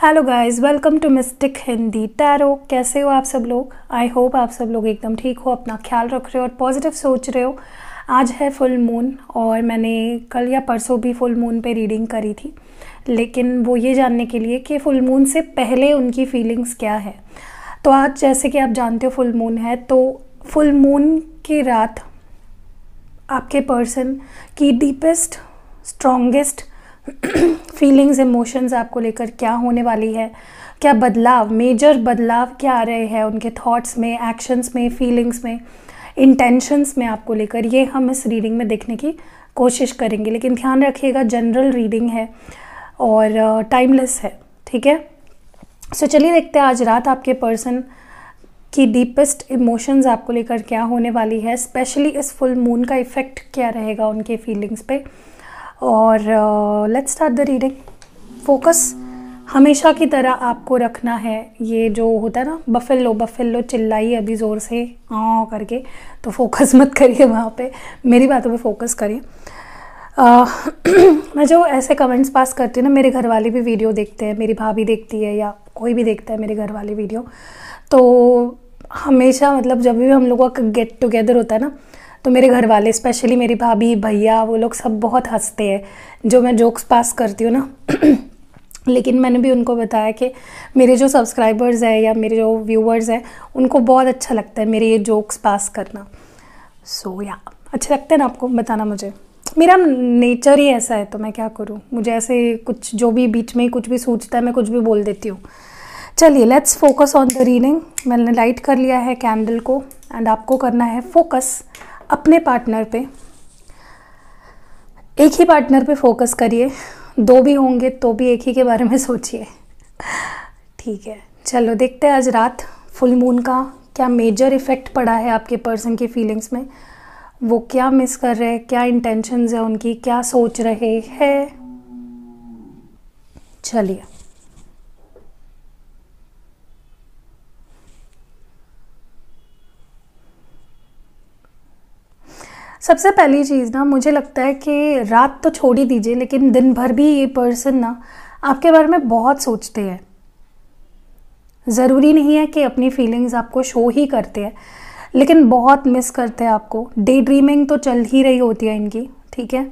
Hello guys, welcome to mystic Hindi tarot. कैसे हो आप सब लोग? आई होप आप सब लोग एकदम ठीक हो, अपना ख्याल रख रहे हो और पॉजिटिव सोच रहे हो। आज है फुल मून और मैंने कल या परसों भी फुल मून पे रीडिंग करी थी, लेकिन वो ये जानने के लिए कि फुल मून से पहले उनकी फीलिंग्स क्या है। तो आज जैसे कि आप जानते हो फुल मून है, तो फुल मून की रात आपके पर्सन की डीपेस्ट स्ट्रॉन्गेस्ट फीलिंग्स इमोशंस आपको लेकर क्या होने वाली है, क्या बदलाव, मेजर बदलाव क्या आ रहे हैं उनके थॉट्स में, एक्शंस में, फीलिंग्स में, इंटेंशंस में आपको लेकर, ये हम इस रीडिंग में देखने की कोशिश करेंगे। लेकिन ध्यान रखिएगा जनरल रीडिंग है और टाइमलेस है, ठीक है। सो चलिए देखते हैं आज रात आपके पर्सन की डीपेस्ट इमोशंस आपको लेकर क्या होने वाली है, स्पेशली इस फुल मून का इफ़ेक्ट क्या रहेगा उनके फीलिंग्स पे। और let's start the reading. Focus हमेशा की तरह आपको रखना है। ये जो होता है ना, बफेलो चिल्लाई अभी ज़ोर से करके, तो फोकस मत करिए वहाँ पे, मेरी बातों पे फोकस करिए। मैं जो ऐसे कमेंट्स पास करती हूँ ना, मेरे घर वाले भी वीडियो देखते हैं, मेरी भाभी देखती है या कोई भी देखता है मेरे घर वाले वीडियो, तो हमेशा मतलब जब भी हम लोगों का गेट टुगेदर होता है ना, तो मेरे घर वाले स्पेशली मेरी भाभी, भैया, वो लोग सब बहुत हंसते हैं जो मैं जोक्स पास करती हूँ ना। लेकिन मैंने भी उनको बताया कि मेरे जो सब्सक्राइबर्स हैं या मेरे जो व्यूअर्स हैं, उनको बहुत अच्छा लगता है मेरे ये जोक्स पास करना। सो या अच्छा लगता है ना आपको? बताना मुझे, मेरा नेचर ही ऐसा है, तो मैं क्या करूँ। मुझे ऐसे कुछ जो भी बीच में कुछ भी सूझता है, मैं कुछ भी बोल देती हूँ। चलिए let's focus on the reading. मैंने लाइट कर लिया है कैंडल को एंड आपको करना है फोकस अपने पार्टनर पे। एक ही पार्टनर पे फोकस करिए, दो भी होंगे तो भी एक ही के बारे में सोचिए, ठीक है। चलो देखते हैं आज रात फुल मून का क्या मेजर इफ़ेक्ट पड़ा है आपके पर्सन की फीलिंग्स में। वो क्या मिस कर रहे हैं, क्या इंटेंशंस है उनकी, क्या सोच रहे हैं। चलिए सबसे पहली चीज़ ना, मुझे लगता है कि रात तो छोड़ ही दीजिए, लेकिन दिन भर भी ये पर्सन ना आपके बारे में बहुत सोचते हैं। ज़रूरी नहीं है कि अपनी फीलिंग्स आपको शो ही करते हैं, लेकिन बहुत मिस करते हैं आपको। डे ड्रीमिंग तो चल ही रही होती है इनकी, ठीक है।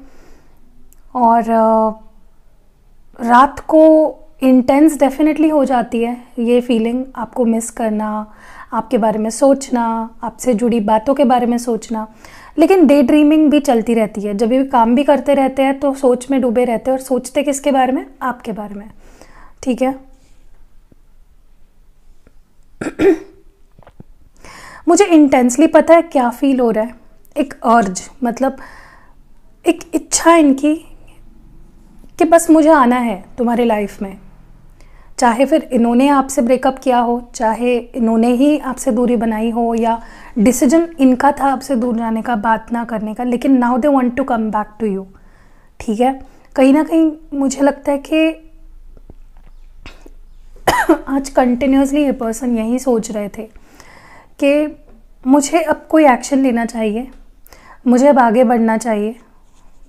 और रात को इंटेंस डेफिनेटली हो जाती है ये फीलिंग, आपको मिस करना, आपके बारे में सोचना, आपसे जुड़ी बातों के बारे में सोचना। लेकिन डे ड्रीमिंग भी चलती रहती है, जब भी काम भी करते रहते हैं तो सोच में डूबे रहते हैं, और सोचते किसके बारे में? आपके बारे में, ठीक है। मुझे इंटेंसली पता है क्या फील हो रहा है। एक अर्ज, मतलब एक इच्छा इनकी कि बस मुझे आना है तुम्हारी लाइफ में। चाहे फिर इन्होंने आपसे ब्रेकअप किया हो, चाहे इन्होंने ही आपसे दूरी बनाई हो, या डिसीजन इनका था आपसे दूर जाने का, बात ना करने का, लेकिन now they want to come back to you, ठीक है। कहीं ना कहीं मुझे लगता है कि आज कंटिन्यूसली ये पर्सन यही सोच रहे थे कि मुझे अब कोई एक्शन लेना चाहिए, मुझे अब आगे बढ़ना चाहिए।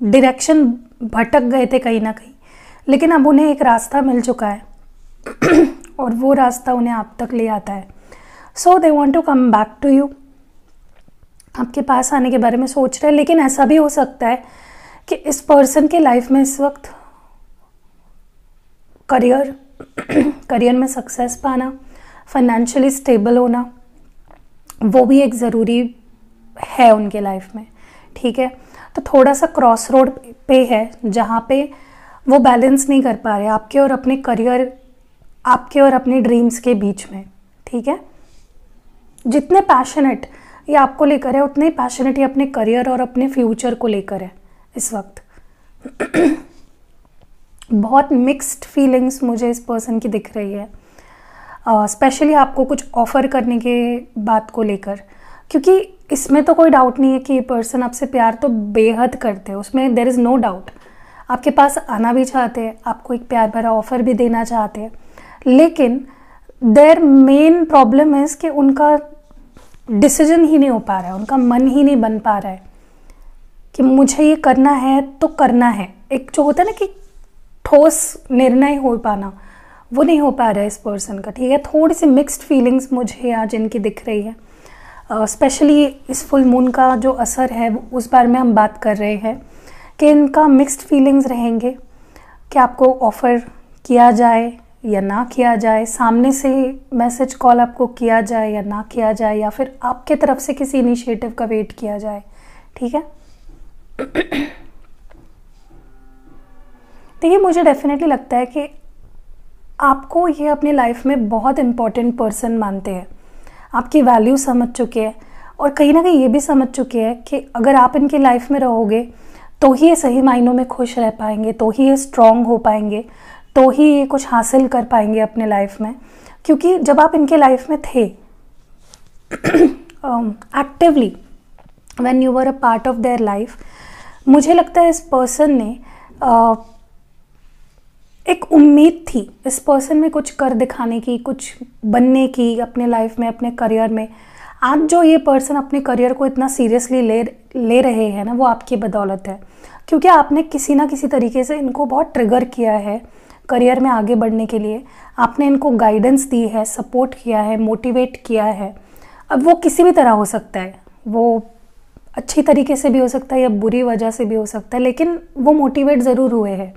डायरेक्शन भटक गए थे कहीं ना कहीं, लेकिन अब उन्हें एक रास्ता मिल चुका है और वो रास्ता उन्हें आप तक ले आता है। So they want to come back to you, आपके पास आने के बारे में सोच रहे हैं। लेकिन ऐसा भी हो सकता है कि इस पर्सन के लाइफ में इस वक्त करियर में सक्सेस पाना, फाइनेंशियली स्टेबल होना, वो भी एक ज़रूरी है उनके लाइफ में, ठीक है। तो थोड़ा सा क्रॉस रोड पे है जहाँ पे वो बैलेंस नहीं कर पा रहे आपके और अपने करियर, आपके और अपने ड्रीम्स के बीच में, ठीक है। जितने पैशनेट ये आपको लेकर है, उतने ही पैशनेट ये अपने करियर और अपने फ्यूचर को लेकर है इस वक्त। बहुत मिक्स्ड फीलिंग्स मुझे इस पर्सन की दिख रही है, स्पेशली आपको कुछ ऑफ़र करने के बात को लेकर, क्योंकि इसमें तो कोई डाउट नहीं है कि ये पर्सन आपसे प्यार तो बेहद करते हैं, उसमें देयर इज़ नो डाउट। आपके पास आना भी चाहते हैं, आपको एक प्यार भरा ऑफ़र भी देना चाहते हैं, लेकिन देयर मेन प्रॉब्लम है कि उनका डिसीजन ही नहीं हो पा रहा है, उनका मन ही नहीं बन पा रहा है कि मुझे ये करना है तो करना है। एक जो होता है ना कि ठोस निर्णय हो पाना, वो नहीं हो पा रहा है इस पर्सन का, ठीक है। थोड़ी सी मिक्स्ड फीलिंग्स मुझे आज इनकी दिख रही है। स्पेशली इस फुल मून का जो असर है उस बारे में हम बात कर रहे हैं कि इनका मिक्स्ड फीलिंग्स रहेंगे कि आपको ऑफ़र किया जाए या ना किया जाए, सामने से मैसेज कॉल आपको किया जाए या ना किया जाए, या फिर आपके तरफ से किसी इनिशिएटिव का वेट किया जाए, ठीक है। देखिए, मुझे डेफिनेटली लगता है कि आपको ये अपनी लाइफ में बहुत इम्पोर्टेंट पर्सन मानते हैं, आपकी वैल्यू समझ चुके हैं और कहीं ना कहीं ये भी समझ चुके हैं कि अगर आप इनकी लाइफ में रहोगे तो ही ये सही मायनों में खुश रह पाएंगे, तो ही ये स्ट्रॉन्ग हो पाएंगे, तो ही ये कुछ हासिल कर पाएंगे अपने लाइफ में। क्योंकि जब आप इनके लाइफ में थे actively, when you were a part of their life, मुझे लगता है इस पर्सन ने एक उम्मीद थी इस पर्सन में कुछ कर दिखाने की, कुछ बनने की अपने लाइफ में, अपने करियर में। आज जो ये पर्सन अपने करियर को इतना सीरियसली ले रहे हैं ना, वो आपकी बदौलत है, क्योंकि आपने किसी ना किसी तरीके से इनको बहुत ट्रिगर किया है करियर में आगे बढ़ने के लिए। आपने इनको गाइडेंस दी है, सपोर्ट किया है, मोटिवेट किया है। अब वो किसी भी तरह हो सकता है, वो अच्छी तरीके से भी हो सकता है या बुरी वजह से भी हो सकता है, लेकिन वो मोटिवेट ज़रूर हुए हैं।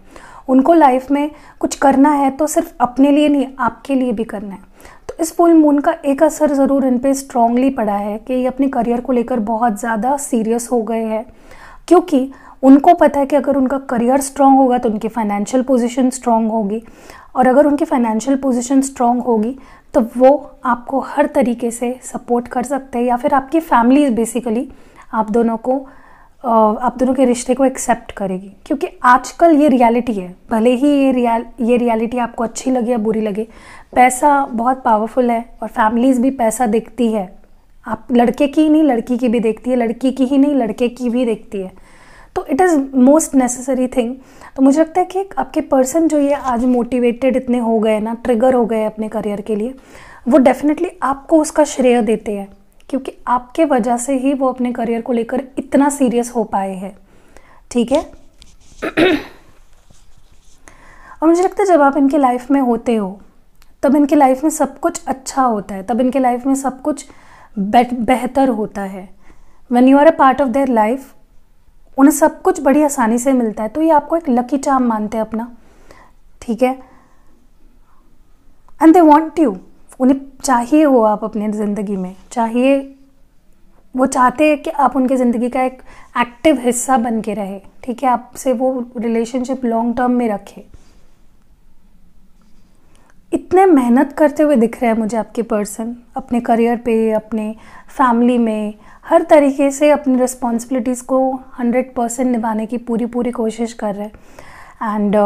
उनको लाइफ में कुछ करना है तो सिर्फ अपने लिए नहीं, आपके लिए भी करना है। तो इस फुल मून का एक असर ज़रूर इन पे स्ट्रांगली पड़ा है कि ये अपने करियर को लेकर बहुत ज़्यादा सीरियस हो गए हैं, क्योंकि उनको पता है कि अगर उनका करियर स्ट्रांग होगा तो उनकी फाइनेंशियल पोजीशन स्ट्रांग होगी, और अगर उनकी फाइनेंशियल पोजीशन स्ट्रांग होगी तो वो आपको हर तरीके से सपोर्ट कर सकते हैं, या फिर आपकी फैमिली बेसिकली आप दोनों के रिश्ते को एक्सेप्ट करेगी। क्योंकि आजकल ये रियलिटी है, भले ही ये रियलिटी आपको अच्छी लगे या बुरी लगे, पैसा बहुत पावरफुल है और फैमिलीज़ भी पैसा देखती है। आप लड़के की ही नहीं लड़की की भी देखती है, लड़की की ही नहीं लड़के की भी देखती है। तो it is most necessary thing. तो मुझे लगता है कि आपके पर्सन जो ये आज मोटिवेटेड इतने हो गए ना, ट्रिगर हो गए अपने करियर के लिए, वो डेफिनेटली आपको उसका श्रेय देते हैं, क्योंकि आपके वजह से ही वो अपने करियर को लेकर इतना सीरियस हो पाए हैं, ठीक है। और मुझे लगता है जब आप इनकी लाइफ में होते हो तब इनकी लाइफ में सब कुछ अच्छा होता है, तब इनके लाइफ में सब कुछ बेहतर होता है। When you are a part of their life, उन्हें सब कुछ बड़ी आसानी से मिलता है, तो ये आपको एक लकी चार्म मानते हैं अपना, ठीक है। एंड दे वांट यू, उन्हें चाहिए हो आप अपने ज़िंदगी में, चाहिए, वो चाहते हैं कि आप उनकी ज़िंदगी का एक एक्टिव हिस्सा बन के रहे, ठीक है, आपसे वो रिलेशनशिप लॉन्ग टर्म में रखे। इतने मेहनत करते हुए दिख रहे हैं मुझे आपके पर्सन, अपने करियर पे, अपने फैमिली में, हर तरीके से अपनी रिस्पॉन्सिबिलिटीज़ को 100% निभाने की पूरी कोशिश कर रहे हैं। एंड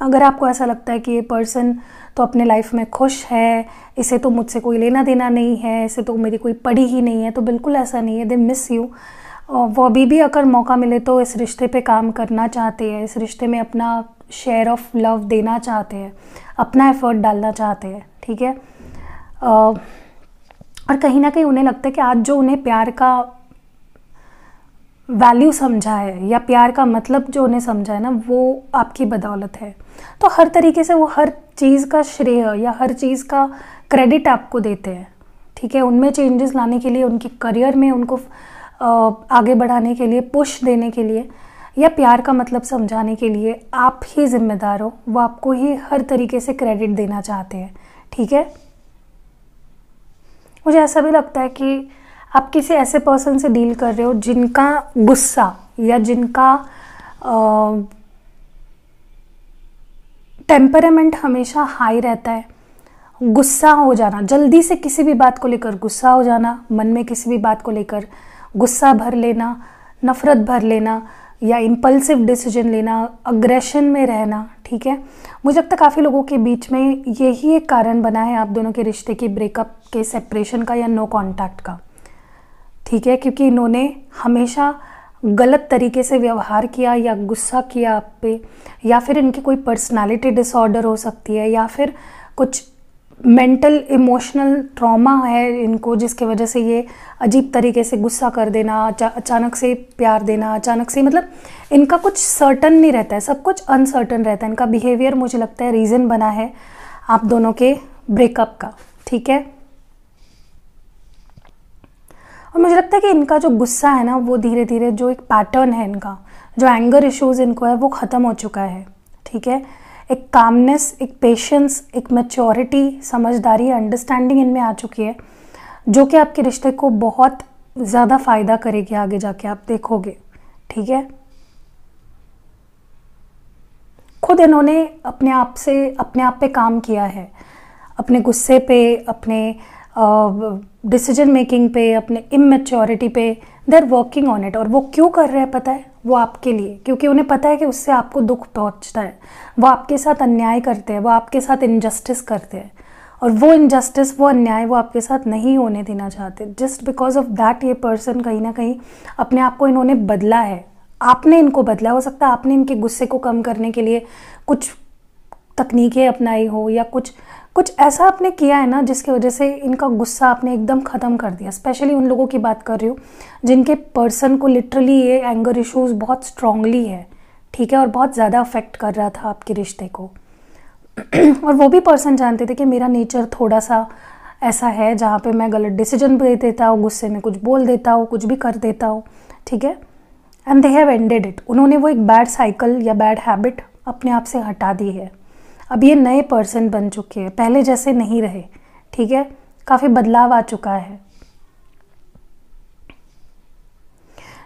अगर आपको ऐसा लगता है कि ये पर्सन तो अपने लाइफ में खुश है, इसे तो मुझसे कोई लेना देना नहीं है, इसे तो मेरी कोई पड़ी ही नहीं है, तो बिल्कुल ऐसा नहीं है। They miss you. वो अभी भी अगर मौका मिले तो इस रिश्ते पे काम करना चाहते हैं, इस रिश्ते में अपना शेयर ऑफ लव देना चाहते हैं, अपना एफर्ट डालना चाहते हैं, ठीक है। और कहीं ना कहीं उन्हें लगता है कि आज जो उन्हें प्यार का वैल्यू समझा है या प्यार का मतलब जो उन्हें समझा है ना, वो आपकी बदौलत है। तो हर तरीके से वो हर चीज़ का श्रेय या हर चीज़ का क्रेडिट आपको देते हैं, ठीक है। उनमें चेंजेस लाने के लिए, उनके करियर में उनको आगे बढ़ाने के लिए, पुश देने के लिए या प्यार का मतलब समझाने के लिए आप ही जिम्मेदार हो। वो आपको ही हर तरीके से क्रेडिट देना चाहते हैं, ठीक है। मुझे ऐसा भी लगता है कि आप किसी ऐसे पर्सन से डील कर रहे हो जिनका गुस्सा या जिनका टेम्परामेंट हमेशा हाई रहता है। गुस्सा हो जाना, जल्दी से किसी भी बात को लेकर गुस्सा हो जाना, मन में किसी भी बात को लेकर गुस्सा भर लेना, नफ़रत भर लेना या इम्पल्सिव डिसीजन लेना, अग्रेशन में रहना, ठीक है। मुझे लगता है काफ़ी लोगों के बीच में यही एक कारण बना है आप दोनों के रिश्ते की ब्रेकअप के, सेपरेशन का या नो कांटेक्ट का, ठीक है। क्योंकि इन्होंने हमेशा गलत तरीके से व्यवहार किया या गुस्सा किया आप पे, या फिर इनकी कोई पर्सनालिटी डिसऑर्डर हो सकती है, या फिर कुछ मेंटल इमोशनल ट्रॉमा है इनको, जिसके वजह से ये अजीब तरीके से गुस्सा कर देना, अचानक से प्यार देना, अचानक से, मतलब इनका कुछ सर्टन नहीं रहता है, सब कुछ अनसर्टन रहता है। इनका बिहेवियर मुझे लगता है रीज़न बना है आप दोनों के ब्रेकअप का, ठीक है। और मुझे लगता है कि इनका जो गुस्सा है ना, वो धीरे धीरे जो एक पैटर्न है इनका, जो एंगर इश्यूज इनको है, वो ख़त्म हो चुका है, ठीक है। एक कामनेस, एक पेशेंस, एक मैच्योरिटी, समझदारी, अंडरस्टैंडिंग इनमें आ चुकी है, जो कि आपके रिश्ते को बहुत ज़्यादा फ़ायदा करेगी आगे जाके, आप देखोगे, ठीक है। खुद इन्होंने अपने आप पे काम किया है, अपने गुस्से पे, अपने डिसीजन मेकिंग पे, अपने इमेच्योरिटी पे, they are working on it. और वो क्यों कर रहे हैं पता है? वो आपके लिए, क्योंकि उन्हें पता है कि उससे आपको दुख पहुंचता है, वो आपके साथ अन्याय करते हैं, वो आपके साथ इनजस्टिस करते हैं, और वो इनजस्टिस, वो अन्याय वो आपके साथ नहीं होने देना चाहते। जस्ट बिकॉज ऑफ दैट ये पर्सन कहीं ना कहीं अपने आप को इन्होंने बदला है, आपने इनको बदला। हो सकता है आपने इनके गुस्से को कम करने के लिए कुछ तकनीकें अपनाई हो, या कुछ ऐसा आपने किया है ना जिसकी वजह से इनका गुस्सा आपने एकदम ख़त्म कर दिया। स्पेशली उन लोगों की बात कर रही हूँ जिनके पर्सन को लिटरली ये एंगर इश्यूज बहुत स्ट्रांगली है, ठीक है, और बहुत ज़्यादा अफेक्ट कर रहा था आपके रिश्ते को। और वो भी पर्सन जानते थे कि मेरा नेचर थोड़ा सा ऐसा है जहाँ पे मैं गलत डिसीजन दे देता हूँ, गुस्से में कुछ बोल देता हूँ, कुछ भी कर देता हूँ, ठीक है। And they have ended it. उन्होंने वो एक बैड साइकिल या बैड हैबिट अपने आप से हटा दी है। अब ये नए पर्सन बन चुके हैं, पहले जैसे नहीं रहे, ठीक है, काफ़ी बदलाव आ चुका है।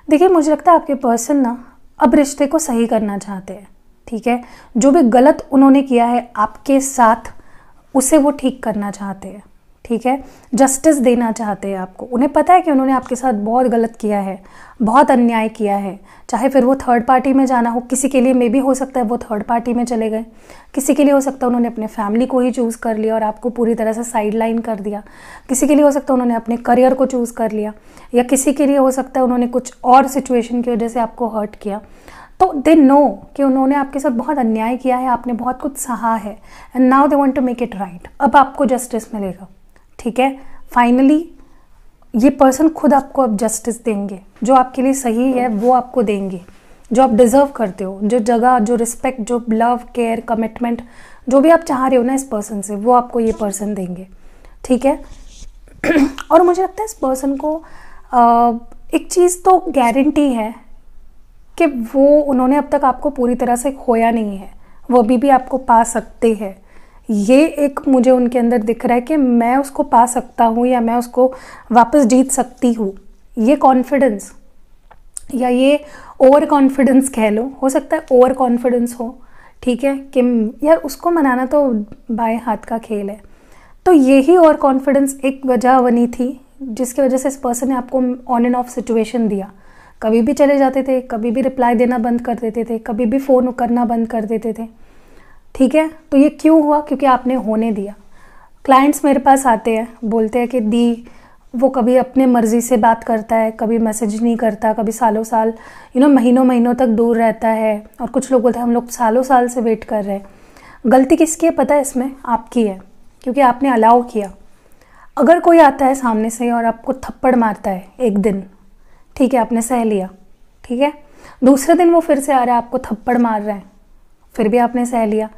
देखिए, मुझे लगता है आपके पर्सन ना अब रिश्ते को सही करना चाहते हैं, ठीक है। जो भी गलत उन्होंने किया है आपके साथ, उसे वो ठीक करना चाहते हैं, ठीक है। जस्टिस देना चाहते हैं आपको। उन्हें पता है कि उन्होंने आपके साथ बहुत गलत किया है, बहुत अन्याय किया है, चाहे फिर वो थर्ड पार्टी में जाना हो। किसी के लिए मे भी हो सकता है वो थर्ड पार्टी में चले गए, किसी के लिए हो सकता है उन्होंने अपने फैमिली को ही चूज़ कर लिया और आपको पूरी तरह से साइड लाइन कर दिया, किसी के लिए हो सकता है उन्होंने अपने करियर को चूज़ कर लिया, या किसी के लिए हो सकता है उन्होंने कुछ और सिचुएशन की वजह से आपको हर्ट किया। तो दे नो कि उन्होंने आपके साथ बहुत अन्याय किया है, आपने बहुत कुछ सहा है, and now they want to make it right. अब आपको जस्टिस मिलेगा, ठीक है। फाइनली ये पर्सन खुद आपको अब जस्टिस देंगे, जो आपके लिए सही है वो आपको देंगे, जो आप डिज़र्व करते हो, जो जगह, जो रिस्पेक्ट, जो लव, केयर, कमिटमेंट, जो भी आप चाह रहे हो ना इस पर्सन से, वो आपको ये पर्सन देंगे, ठीक है। और मुझे लगता है इस पर्सन को एक चीज़ तो गारंटी है कि वो, उन्होंने अब तक आपको पूरी तरह से खोया नहीं है, वो अभी भी आपको पा सकते हैं। ये एक मुझे उनके अंदर दिख रहा है कि मैं उसको पा सकता हूँ, या मैं उसको वापस जीत सकती हूँ। ये कॉन्फिडेंस, या ये ओवर कॉन्फिडेंस कह लो, हो सकता है ओवर कॉन्फिडेंस हो, ठीक है, कि यार उसको मनाना तो बाएं हाथ का खेल है। तो यही ओवर कॉन्फिडेंस एक वजह बनी थी जिसकी वजह से इस पर्सन ने आपको ऑन एंड ऑफ सिचुएशन दिया। कभी भी चले जाते थे, कभी भी रिप्लाई देना बंद कर देते थे, कभी भी फ़ोन करना बंद कर देते थे, ठीक है। तो ये क्यों हुआ? क्योंकि आपने होने दिया। क्लाइंट्स मेरे पास आते हैं, बोलते हैं कि दी, वो कभी अपने मर्ज़ी से बात करता है, कभी मैसेज नहीं करता, कभी सालों साल महीनों महीनों तक दूर रहता है, और कुछ लोग बोलते हैं हम लोग सालों साल से वेट कर रहे हैं। गलती किसकी है पता है इसमें? आपकी है, क्योंकि आपने अलाउ किया। अगर कोई आता है सामने से और आपको थप्पड़ मारता है एक दिन, ठीक है, आपने सह लिया, ठीक है। दूसरे दिन वो फिर से आ रहा है, आपको थप्पड़ मार रहा है, फिर भी आपने सह लिया।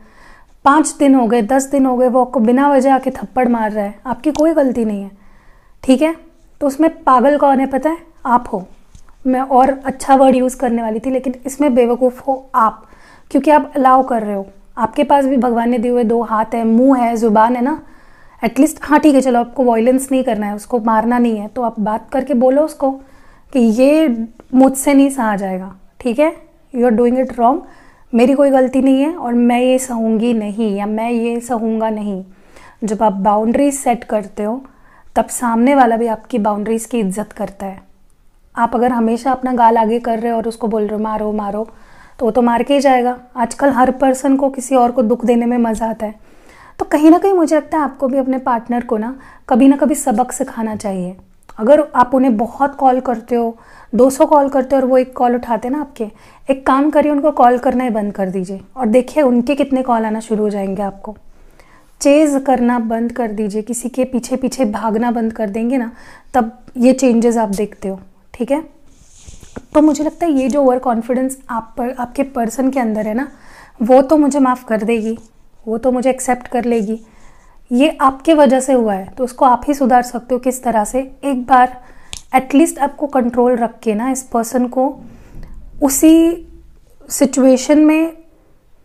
5 दिन हो गए, 10 दिन हो गए, वो आपको बिना वजह आके थप्पड़ मार रहा है, आपकी कोई गलती नहीं है, ठीक है। तो उसमें पागल कौन है पता है? आप हो। मैं और अच्छा वर्ड यूज़ करने वाली थी, लेकिन इसमें बेवकूफ़ हो आप, क्योंकि आप अलाउ कर रहे हो। आपके पास भी भगवान ने दिए हुए 2 हाथ है, मुंह है, ज़ुबान है ना, एटलीस्ट। हाँ ठीक है, चलो आपको वायलेंस नहीं करना है, उसको मारना नहीं है, तो आप बात करके बोलो उसको कि ये मुझसे नहीं सहा जाएगा, ठीक है, you are doing it wrong, मेरी कोई गलती नहीं है और मैं ये सहूँगी नहीं, या मैं ये सहूँगा नहीं। जब आप बाउंड्रीज सेट करते हो तब सामने वाला भी आपकी बाउंड्रीज़ की इज्जत करता है। आप अगर हमेशा अपना गाल आगे कर रहे हो और उसको बोल रहे हो मारो मारो, तो वो तो मार के ही जाएगा। आजकल हर पर्सन को किसी और को दुख देने में मज़ा आता है। तो कहीं ना कहीं मुझे लगता है आपको भी अपने पार्टनर को ना कभी सबक सिखाना चाहिए। अगर आप उन्हें बहुत कॉल करते हो, 200 कॉल करते हो और वो एक कॉल उठाते ना आपके, एक काम करिए, उनको कॉल करना ही बंद कर दीजिए और देखिए उनके कितने कॉल आना शुरू हो जाएंगे आपको। चेज़ करना बंद कर दीजिए, किसी के पीछे पीछे भागना बंद कर देंगे ना, तब ये चेंजेस आप देखते हो, ठीक है। तो मुझे लगता है ये जो ओवर कॉन्फिडेंस आप पर, आपके पर्सन के अंदर है ना, वो तो मुझे माफ़ कर देगी, वो तो मुझे एक्सेप्ट कर लेगी। ये आपके वजह से हुआ है, तो उसको आप ही सुधार सकते हो। किस तरह से? एक बार एटलीस्ट आपको कंट्रोल रख के ना इस पर्सन को उसी सिचुएशन में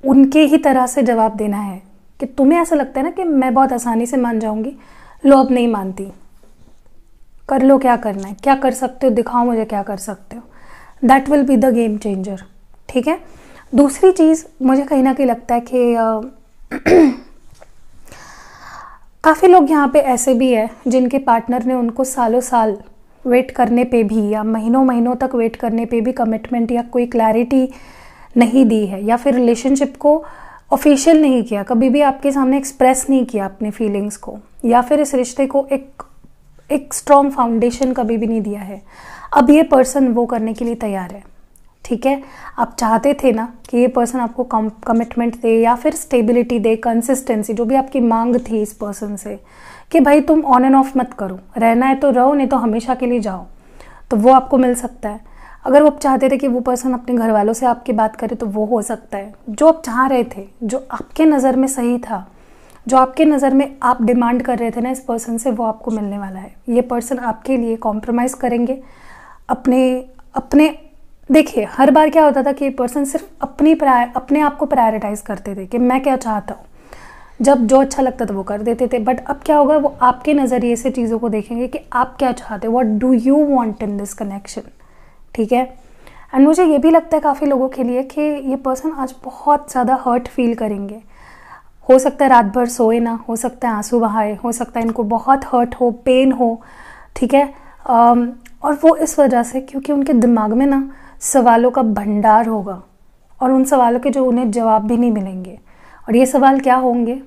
उनके ही तरह से जवाब देना है कि तुम्हें ऐसा लगता है ना कि मैं बहुत आसानी से मान जाऊंगी, लो अब नहीं मानती, कर लो क्या करना है, क्या कर सकते हो दिखाओ मुझे क्या कर सकते हो। That will be the game changer, ठीक है। दूसरी चीज़ मुझे कहीं ना कहीं लगता है कि काफ़ी लोग यहाँ पे ऐसे भी है जिनके पार्टनर ने उनको सालों साल वेट करने पे भी या महीनों महीनों तक वेट करने पे भी कमिटमेंट या कोई क्लैरिटी नहीं दी है, या फिर रिलेशनशिप को ऑफिशियल नहीं किया, कभी भी आपके सामने एक्सप्रेस नहीं किया अपने फीलिंग्स को, या फिर इस रिश्ते को एक स्ट्रॉन्ग फाउंडेशन कभी भी नहीं दिया है। अब ये पर्सन वो करने के लिए तैयार है, ठीक है। आप चाहते थे ना कि ये पर्सन आपको कमिटमेंट दे या फिर स्टेबिलिटी दे, कंसिस्टेंसी, जो भी आपकी मांग थी इस पर्सन से कि भाई तुम ऑन एंड ऑफ मत करो, रहना है तो रहो नहीं तो हमेशा के लिए जाओ, तो वो आपको मिल सकता है। अगर वो आप चाहते थे कि वो पर्सन अपने घर वालों से आपकी बात करे तो वो हो सकता है। जो आप चाह रहे थे, जो आपके नज़र में सही था, जो आपके नज़र में आप डिमांड कर रहे थे ना इस पर्सन से, वो आपको मिलने वाला है। ये पर्सन आपके लिए कॉम्प्रोमाइज़ करेंगे अपने देखिए हर बार क्या होता था कि ये पर्सन सिर्फ अपने आप को प्रायोरिटाइज़ करते थे कि मैं क्या चाहता हूँ, जब जो अच्छा लगता था वो कर देते थे। बट अब क्या होगा, वो आपके नज़रिए से चीज़ों को देखेंगे कि आप क्या चाहते हो, what do you want in this connection, ठीक है। एंड मुझे ये भी लगता है काफ़ी लोगों के लिए कि ये पर्सन आज बहुत ज़्यादा हर्ट फील करेंगे। हो सकता है रात भर सोए ना, हो सकता है आंसू बहाए, हो सकता है इनको बहुत हर्ट हो, पेन हो, ठीक है। और वो इस वजह से क्योंकि उनके दिमाग में ना सवालों का भंडार होगा और उन सवालों के जो उन्हें जवाब भी नहीं मिलेंगे। और ये सवाल क्या होंगे,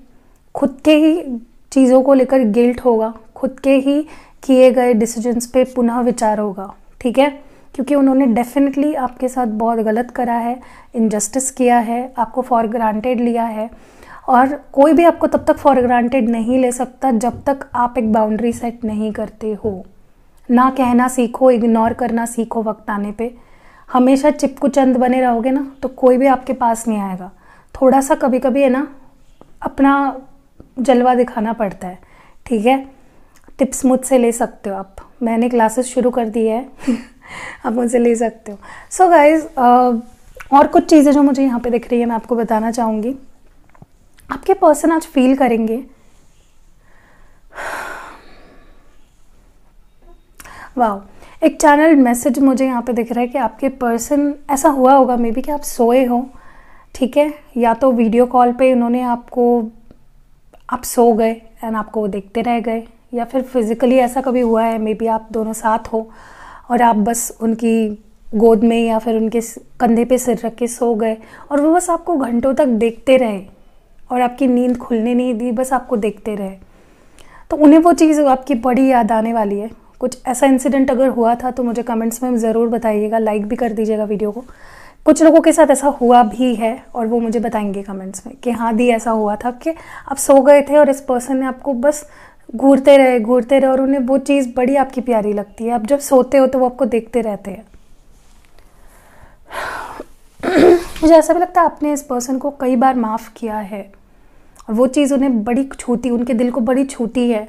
खुद के ही चीज़ों को लेकर गिल्ट होगा, खुद के ही किए गए डिसीजंस पे पुनः विचार होगा, ठीक है। क्योंकि उन्होंने डेफिनेटली आपके साथ बहुत गलत करा है, इनजस्टिस किया है, आपको फॉर ग्रांटेड लिया है। और कोई भी आपको तब तक फॉर ग्रांटेड नहीं ले सकता जब तक आप एक बाउंड्री सेट नहीं करते हो। ना कहना सीखो, इग्नोर करना सीखो वक्त आने पे। हमेशा चिपकू चंद बने रहोगे ना तो कोई भी आपके पास नहीं आएगा। थोड़ा सा कभी कभी है ना अपना जलवा दिखाना पड़ता है, ठीक है। टिप्स मुझसे ले सकते हो आप, मैंने क्लासेस शुरू कर दी है आप मुझसे ले सकते हो। सो गाइज और कुछ चीज़ें जो मुझे यहाँ पे दिख रही है मैं आपको बताना चाहूँगी। आपके पर्सन आज फील करेंगे, वाह, एक चैनल मैसेज मुझे यहाँ पे दिख रहा है कि आपके पर्सन, ऐसा हुआ होगा मे बी कि आप सोए हो, ठीक है, या तो वीडियो कॉल पे उन्होंने आप सो गए एंड आपको वो देखते रह गए, या फिर फिज़िकली ऐसा कभी हुआ है, मे बी आप दोनों साथ हो और आप बस उनकी गोद में या फिर उनके कंधे पे सिर रख के सो गए और वो बस आपको घंटों तक देखते रहे और आपकी नींद खुलने नहीं दी, बस आपको देखते रहे। तो उन्हें वो चीज़ आपकी बड़ी याद आने वाली है। कुछ ऐसा इंसिडेंट अगर हुआ था तो मुझे कमेंट्स में ज़रूर बताइएगा, लाइक भी कर दीजिएगा वीडियो को। कुछ लोगों के साथ ऐसा हुआ भी है और वो मुझे बताएंगे कमेंट्स में कि हाँ दी ऐसा हुआ था कि आप सो गए थे और इस पर्सन ने आपको बस घूरते रहे और उन्हें वो चीज़ बड़ी आपकी प्यारी लगती है। आप जब सोते हो तो वो आपको देखते रहते हैं। मुझे ऐसा भी लगता है आपने इस पर्सन को कई बार माफ़ किया है और वो चीज़ उन्हें बड़ी छूती, उनके दिल को बड़ी छूती है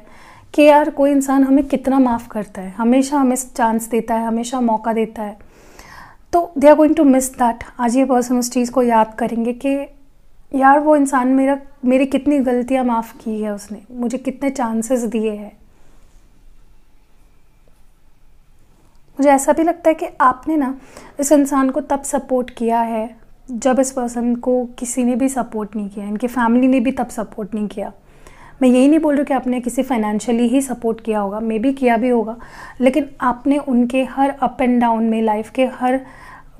कि यार कोई इंसान हमें कितना माफ़ करता है, हमेशा हमें चांस देता है, हमेशा मौका देता है। तो they are going to miss that. आज ये पर्सन उस चीज़ को याद करेंगे कि यार वो इंसान मेरी कितनी गलतियाँ माफ़ की है, उसने मुझे कितने चांसेस दिए हैं। मुझे ऐसा भी लगता है कि आपने ना इस इंसान को तब सपोर्ट किया है जब इस पर्सन को किसी ने भी सपोर्ट नहीं किया, इनकी फैमिली ने भी तब सपोर्ट नहीं किया। मैं यही नहीं बोल रही कि आपने किसी फाइनेंशियली ही सपोर्ट किया होगा, मे बी किया भी होगा, लेकिन आपने उनके हर अप एंड डाउन में, लाइफ के हर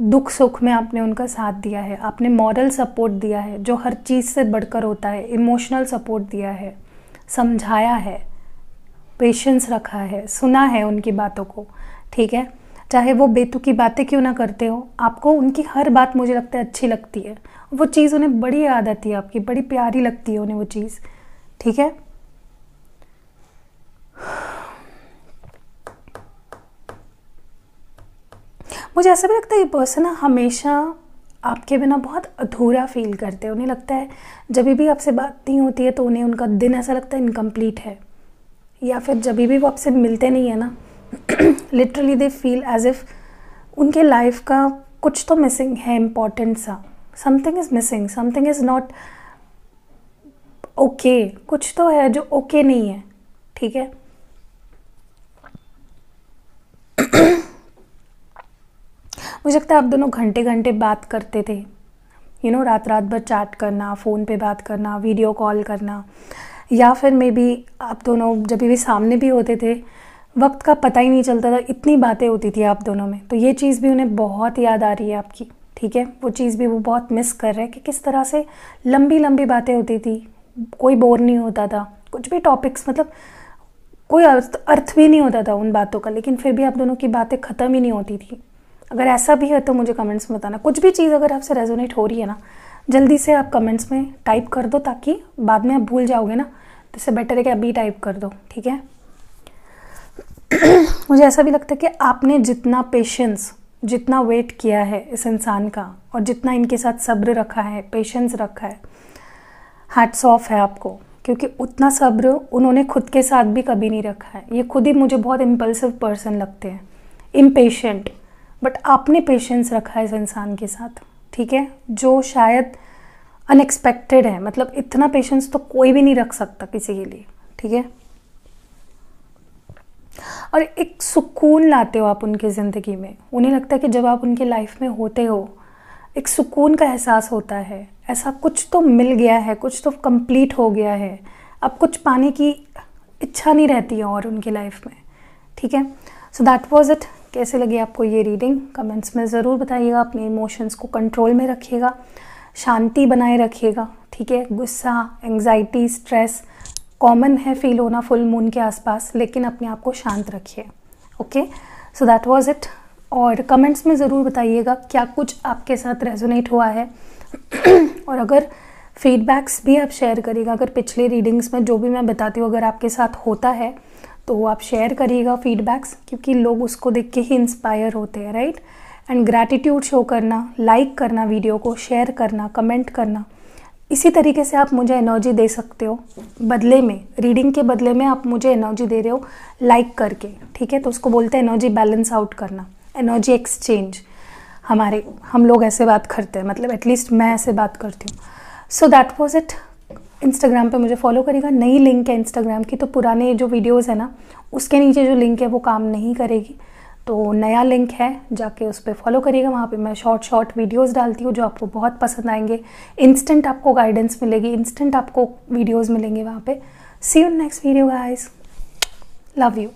दुख सुख में आपने उनका साथ दिया है। आपने मॉरल सपोर्ट दिया है जो हर चीज़ से बढ़कर होता है, इमोशनल सपोर्ट दिया है, समझाया है, पेशेंस रखा है, सुना है उनकी बातों को, ठीक है। चाहे वो बेतुकी बातें क्यों ना करते हो, आपको उनकी हर बात मुझे लगता है अच्छी लगती है। वो चीज़ उन्हें बड़ी याद आती है आपकी, बड़ी प्यारी लगती है उन्हें वो चीज़, ठीक है। मुझे ऐसा भी लगता है ये पर्सन ना हमेशा आपके बिना बहुत अधूरा फील करते हैं। उन्हें लगता है जब भी आपसे बात नहीं होती है तो उन्हें उनका दिन ऐसा लगता है इनकम्प्लीट है, या फिर जब भी वो आपसे मिलते नहीं है ना literally they feel as if उनके लाइफ का कुछ तो मिसिंग है, इम्पॉर्टेंट सा। Something is missing, something is not okay, कुछ तो है जो ओके नहीं है, ठीक है। मुझे लगता है आप दोनों घंटे घंटे बात करते थे, रात रात भर चैट करना, फ़ोन पे बात करना, वीडियो कॉल करना, या फिर मे बी आप दोनों जब भी सामने भी होते थे वक्त का पता ही नहीं चलता था, इतनी बातें होती थी आप दोनों में। तो ये चीज़ भी उन्हें बहुत याद आ रही है आपकी, ठीक है। वो चीज़ भी वो बहुत मिस कर रहे हैं कि किस तरह से लंबी लंबी बातें होती थी, कोई बोर नहीं होता था, कुछ भी टॉपिक्स मतलब कोई अर्थ भी नहीं होता था उन बातों का, लेकिन फिर भी आप दोनों की बातें ख़त्म ही नहीं होती थी। अगर ऐसा भी है तो मुझे कमेंट्स में बताना। कुछ भी चीज़ अगर आपसे रेजोनेट हो रही है ना, जल्दी से आप कमेंट्स में टाइप कर दो, ताकि बाद में आप भूल जाओगे ना, तो इससे बेटर है कि अभी टाइप कर दो, ठीक है। मुझे ऐसा भी लगता है कि आपने जितना पेशेंस, जितना वेट किया है इस इंसान का, और जितना इनके साथ सब्र रखा है, पेशेंस रखा है, हैट्स ऑफ है आपको, क्योंकि उतना सब्र उन्होंने खुद के साथ भी कभी नहीं रखा है। ये खुद ही मुझे बहुत इम्पल्सिव पर्सन लगते हैं, इम्पेशेंट, बट आपने पेशेंस रखा है इस इंसान के साथ, ठीक है, जो शायद अनएक्सपेक्टेड है। मतलब इतना पेशेंस तो कोई भी नहीं रख सकता किसी के लिए, ठीक है। और एक सुकून लाते हो आप उनकी ज़िंदगी में। उन्हें लगता है कि जब आप उनके लाइफ में होते हो एक सुकून का एहसास होता है, ऐसा कुछ तो मिल गया है, कुछ तो कंप्लीट हो गया है, अब कुछ पाने की इच्छा नहीं रहती है और उनकी लाइफ में, ठीक है। So that was it. कैसे लगी आपको ये रीडिंग कमेंट्स में ज़रूर बताइएगा। अपने इमोशंस को कंट्रोल में रखिएगा, शांति बनाए रखिएगा, ठीक है। गुस्सा, एंग्जाइटी, स्ट्रेस कॉमन है फील होना फुल मून के आसपास, लेकिन अपने आप को शांत रखिए, okay. So that was it. और कमेंट्स में ज़रूर बताइएगा क्या कुछ आपके साथ रेजोनेट हुआ है और अगर फीडबैक्स भी आप शेयर करिएगा। अगर पिछले रीडिंग्स में जो भी मैं बताती हूँ अगर आपके साथ होता है तो आप शेयर करिएगा फीडबैक्स, क्योंकि लोग उसको देख के ही इंस्पायर होते हैं, राइट। एंड ग्रैटिट्यूड शो करना, लाइक करना, वीडियो को शेयर करना, कमेंट करना, इसी तरीके से आप मुझे एनर्जी दे सकते हो। बदले में, रीडिंग के बदले में आप मुझे एनर्जी दे रहे हो लाइक करके, ठीक है। तो उसको बोलते हैं एनर्जी बैलेंस आउट करना, एनर्जी एक्सचेंज। हम लोग ऐसे बात करते हैं, मतलब एटलीस्ट मैं ऐसे बात करती हूँ। So that was it. Instagram पे मुझे फॉलो करिएगा। नई लिंक है इंस्टाग्राम की, तो पुराने जो वीडियोस है ना उसके नीचे जो लिंक है वो काम नहीं करेगी, तो नया लिंक है, जाके उस पर फॉलो करिएगा। वहाँ पे मैं शॉर्ट वीडियोस डालती हूँ जो आपको बहुत पसंद आएंगे। इंस्टेंट आपको गाइडेंस मिलेगी, इंस्टेंट आपको वीडियोस मिलेंगे वहाँ पे। See you next video guys, love you.